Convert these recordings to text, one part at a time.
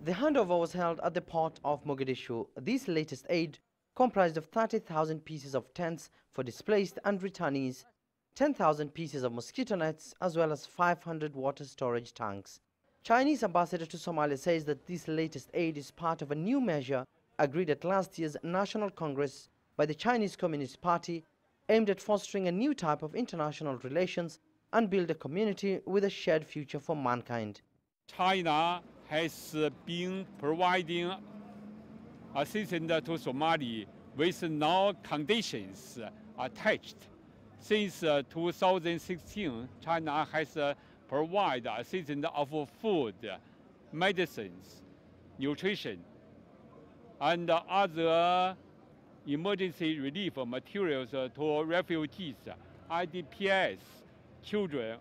The handover was held at the port of Mogadishu. This latest aid comprised of 30,000 pieces of tents for displaced and returnees, 10,000 pieces of mosquito nets, as well as 500 water storage tanks. Chinese ambassador to Somalia says that this latest aid is part of a new measure agreed at last year's National Congress by the Chinese Communist Party, aimed at fostering a new type of international relations and build a community with a shared future for mankind. China has been providing assistance to Somalia with no conditions attached. Since 2016, China has provided assistance of food, medicines, nutrition, and other emergency relief materials to refugees, IDPs, children,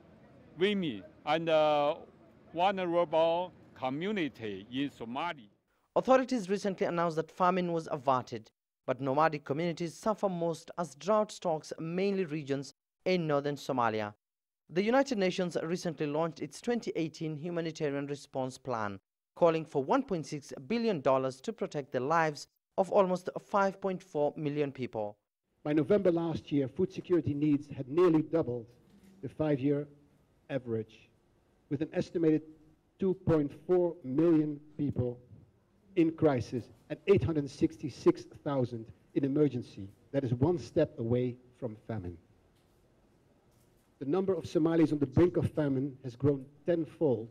women, and vulnerable community in Somalia. Authorities recently announced that famine was averted, but nomadic communities suffer most as drought stalks mainly regions in northern Somalia. The United Nations recently launched its 2018 humanitarian response plan, calling for $1.6 billion to protect the lives of almost 5.4 million people. By November last year, food security needs had nearly doubled the 5-year average, with an estimated 2.4 million people in crisis and 866,000 in emergency. That is one step away from famine. The number of Somalis on the brink of famine has grown tenfold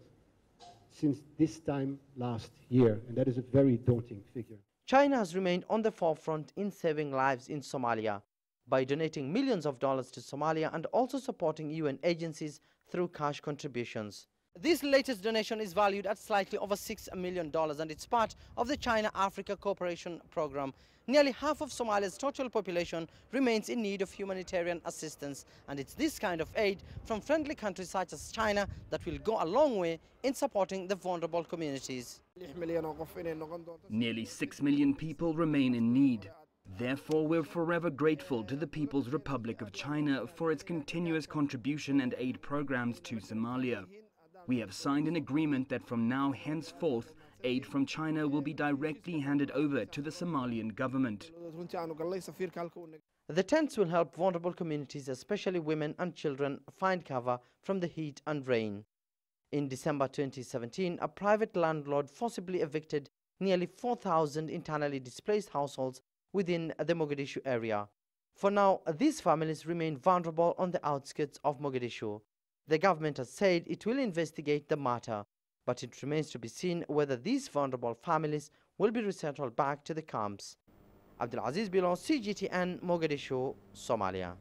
since this time last year, and that is a very daunting figure. China has remained on the forefront in saving lives in Somalia by donating millions of dollars to Somalia and also supporting UN agencies through cash contributions. This latest donation is valued at slightly over $6 million and it's part of the China-Africa Cooperation Program. Nearly half of Somalia's total population remains in need of humanitarian assistance, and it's this kind of aid from friendly countries such as China that will go a long way in supporting the vulnerable communities. Nearly 6 million people remain in need. Therefore, we're forever grateful to the People's Republic of China for its continuous contribution and aid programs to Somalia. We have signed an agreement that from now henceforth, aid from China will be directly handed over to the Somalian government. The tents will help vulnerable communities, especially women and children, find cover from the heat and rain. In December 2017, a private landlord forcibly evicted nearly 4,000 internally displaced households within the Mogadishu area. For now, these families remain vulnerable on the outskirts of Mogadishu. The government has said it will investigate the matter, but it remains to be seen whether these vulnerable families will be resettled back to the camps. Abdulaziz Bilo, CGTN, Mogadishu, Somalia.